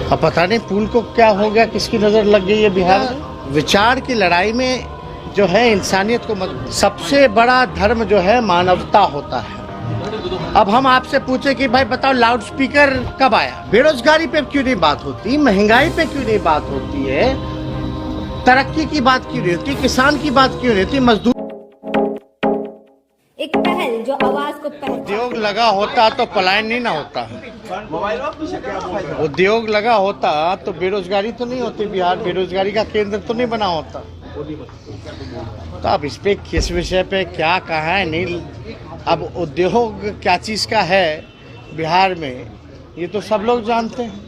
अब पता नहीं पुल को क्या हो गया, किसकी नजर लग गई है बिहार में। विचार की लड़ाई में जो है इंसानियत को सबसे बड़ा धर्म जो है मानवता होता है। अब हम आपसे पूछे कि भाई बताओ लाउड स्पीकर कब आया? बेरोजगारी पे क्यों नहीं बात होती, महंगाई पे क्यों नहीं बात होती है, तरक्की की बात क्यों नहीं होती, किसान की बात क्यों नहीं होती, मजदूर। एक पहल जो आवाज को उद्योग लगा होता तो पलायन नहीं ना होता। उद्योग लगा होता तो बेरोजगारी तो नहीं होती, बिहार बेरोजगारी का केंद्र तो नहीं बना होता। तो अब इस पे किस विषय पे क्या कहा है नहीं, अब उद्योग क्या चीज़ का है बिहार में ये तो सब लोग जानते हैं।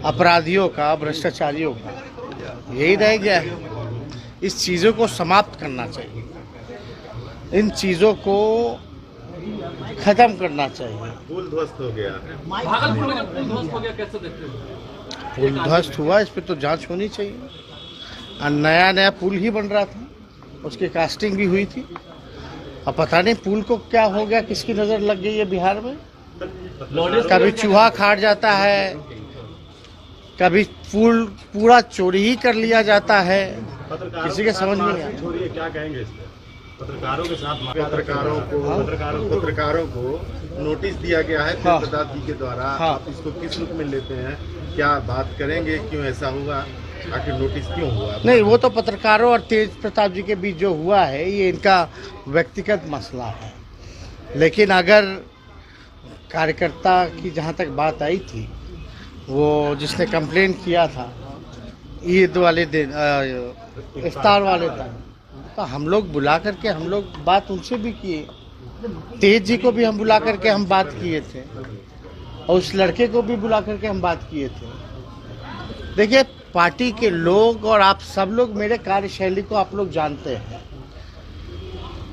अपराधियों का, भ्रष्टाचारियों का यही रह गया है। इस चीज़ों को समाप्त करना चाहिए, इन चीज़ों को खत्म करना चाहिए। पुल ध्वस्त हो गया, भागलपुर में पुल ध्वस्त हो गया, कैसे देखते हैं? पुल ध्वस्त हुआ, इस पे तो जांच होनी चाहिए। और नया पुल ही बन रहा था, उसकी कास्टिंग भी हुई थी। अब पता नहीं पुल को क्या हो गया, किसकी नज़र लग गई है बिहार में। कभी चूहा खाट जाता है, कभी पुल पूरा चोरी ही कर लिया जाता है, किसी के समझ में नहीं आता। छोड़िए, क्या कहेंगे इस पे? पत्रकारों के साथ पत्रकारों को नोटिस दिया गया है तेज प्रताप जी के द्वारा। आप इसको किस रूप में लेते हैं? क्या बात करेंगे, क्यों ऐसा हुआ, आखिर नोटिस क्यों हुआ? नहीं, वो तो पत्रकारों और तेज प्रताप जी के बीच जो हुआ है ये इनका व्यक्तिगत मसला है। लेकिन अगर कार्यकर्ता की जहाँ तक बात आई थी, वो जिसने कंप्लेन किया था ईद वाले दिन, इफ्तार वाले दिन, तो हम लोग बुला करके हम लोग बात उनसे भी किए। तेज जी को भी हम बुला करके हम बात किए थे और उस लड़के को भी बुला करके हम बात किए थे। देखिए, पार्टी के लोग और आप सब लोग मेरे कार्यशैली को आप लोग जानते हैं,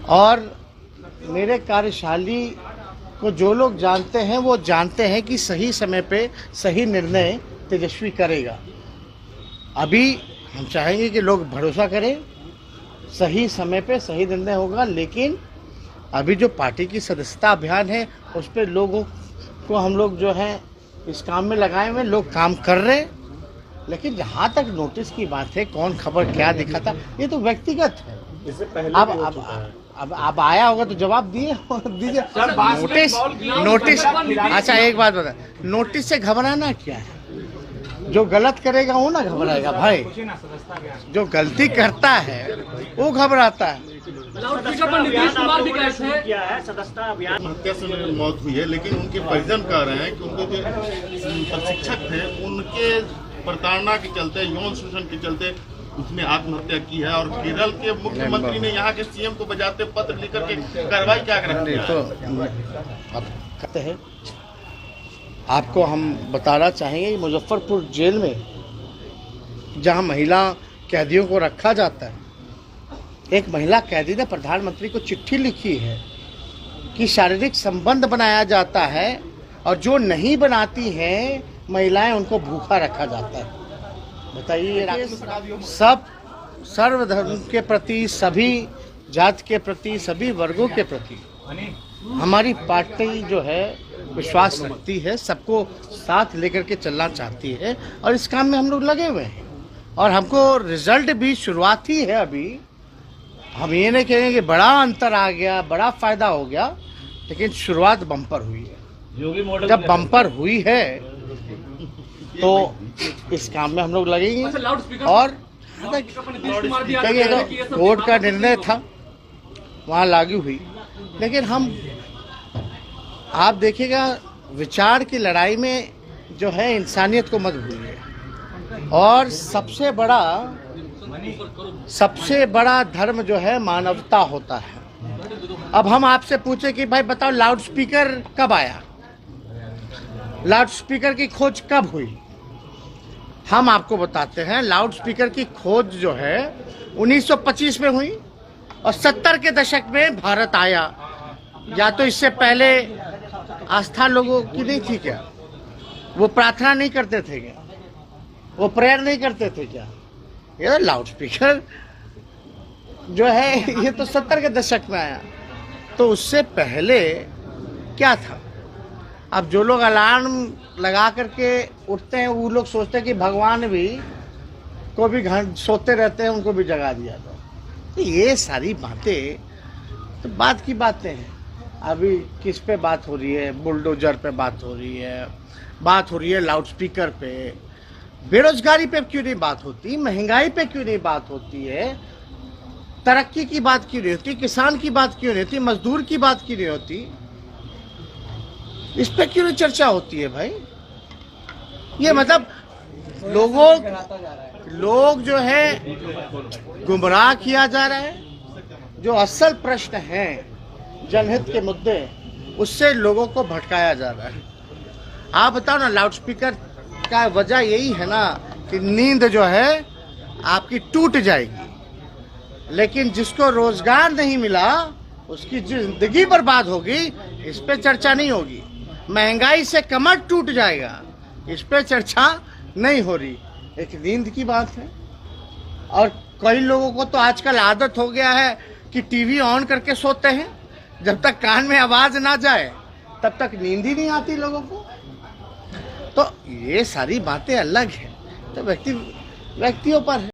और मेरे कार्यशैली को जो लोग जानते हैं वो जानते हैं कि सही समय पे सही निर्णय तेजस्वी करेगा। अभी हम चाहेंगे कि लोग भरोसा करें, सही समय पे सही निर्णय होगा। लेकिन अभी जो पार्टी की सदस्यता अभियान है उस पर लोगों को हम लोग जो है इस काम में लगाए हुए, लोग काम कर रहे हैं। लेकिन जहाँ तक नोटिस की बात है, कौन खबर क्या दिखाता, ये तो व्यक्तिगत है। इससे पहले अब आया होगा तो जवाब दीजिए। नोटिस अच्छा एक बात बता, नोटिस से घबराना क्या है? जो गलत करेगा वो ना घबराएगा भाई, जो गलती करता है वो घबराता है। हत्या से मौत हुई है, लेकिन उनके परिजन कह रहे हैं कि उनके जो प्रशिक्षक थे उनके प्रताड़ना के चलते, यौन शोषण के चलते उसने आत्महत्या की है। और केरल के मुख्यमंत्री ने यहाँ के सीएम को बजाते पत्र लिखकर के कार्रवाई क्या कर तो अब कहते हैं, आपको हम बताना चाहेंगे कि मुजफ्फरपुर जेल में जहाँ महिला कैदियों को रखा जाता है, एक महिला कैदी ने प्रधानमंत्री को चिट्ठी लिखी है कि शारीरिक संबंध बनाया जाता है और जो नहीं बनाती हैं महिलाएं उनको भूखा रखा जाता है। बताइए, सब सर्वधर्म के प्रति, सभी जात के प्रति, सभी वर्गों के प्रति हमारी पार्टी जो है विश्वास रखती है, सबको साथ लेकर के चलना चाहती है, और इस काम में हम लोग लगे हुए हैं। और हमको रिजल्ट भी शुरुआत ही है अभी। हम ये नहीं कहेंगे कि बड़ा अंतर आ गया, बड़ा फायदा हो गया, लेकिन शुरुआत बम्पर हुई है। जब बम्पर हुई है तो इस काम में हम लोग लगेंगे। और कोर्ट का निर्णय था, वहाँ लागू हुई। लेकिन हम, आप देखिएगा, विचार की लड़ाई में जो है इंसानियत को मत भूलिए। और सबसे बड़ा धर्म जो है मानवता होता है। अब हम आपसे पूछे कि भाई बताओ लाउड स्पीकर कब आया, लाउड स्पीकर की खोज कब हुई? हम आपको बताते हैं, लाउड स्पीकर की खोज जो है 1925 में हुई और 70 के दशक में भारत आया। या तो इससे पहले आस्था लोगों की नहीं थी क्या? वो प्रार्थना नहीं करते थे क्या? वो प्रेयर नहीं करते थे क्या? ये लाउड स्पीकर जो है ये तो 70 के दशक में आया। तो उससे पहले क्या था? अब जो लोग अलार्म लगा करके उठते हैं, वो लोग सोचते हैं कि भगवान भी को भी घर सोते रहते हैं, उनको भी जगा दिया जाए। तो ये सारी बातें तो बात की बातें हैं। अभी किस पे बात हो रही है? बुलडोजर पे बात हो रही है, बात हो रही है लाउडस्पीकर पे। बेरोजगारी पे क्यों नहीं बात होती? महंगाई पे क्यों नहीं बात होती है? तरक्की की बात क्यों नहीं होती? किसान की बात क्यों नहीं होती? मजदूर की बात क्यों नहीं होती? इस पे क्यों नहीं चर्चा होती है भाई? ये मतलब लोग जो है गुमराह किया जा रहा है। जो असल प्रश्न हैं, जनहित के मुद्दे, उससे लोगों को भटकाया जा रहा है। आप बताओ ना, लाउडस्पीकर का वजह यही है ना कि नींद जो है आपकी टूट जाएगी, लेकिन जिसको रोजगार नहीं मिला उसकी जिंदगी बर्बाद होगी, इस पे चर्चा नहीं होगी। महंगाई से कमर टूट जाएगा, इस पे चर्चा नहीं हो रही। एक नींद की बात है। और कई लोगों को तो आजकल आदत हो गया है कि टीवी ऑन करके सोते हैं, जब तक कान में आवाज ना जाए तब तक नींद ही नहीं आती लोगों को। तो ये सारी बातें अलग है, तो व्यक्तियों पर है।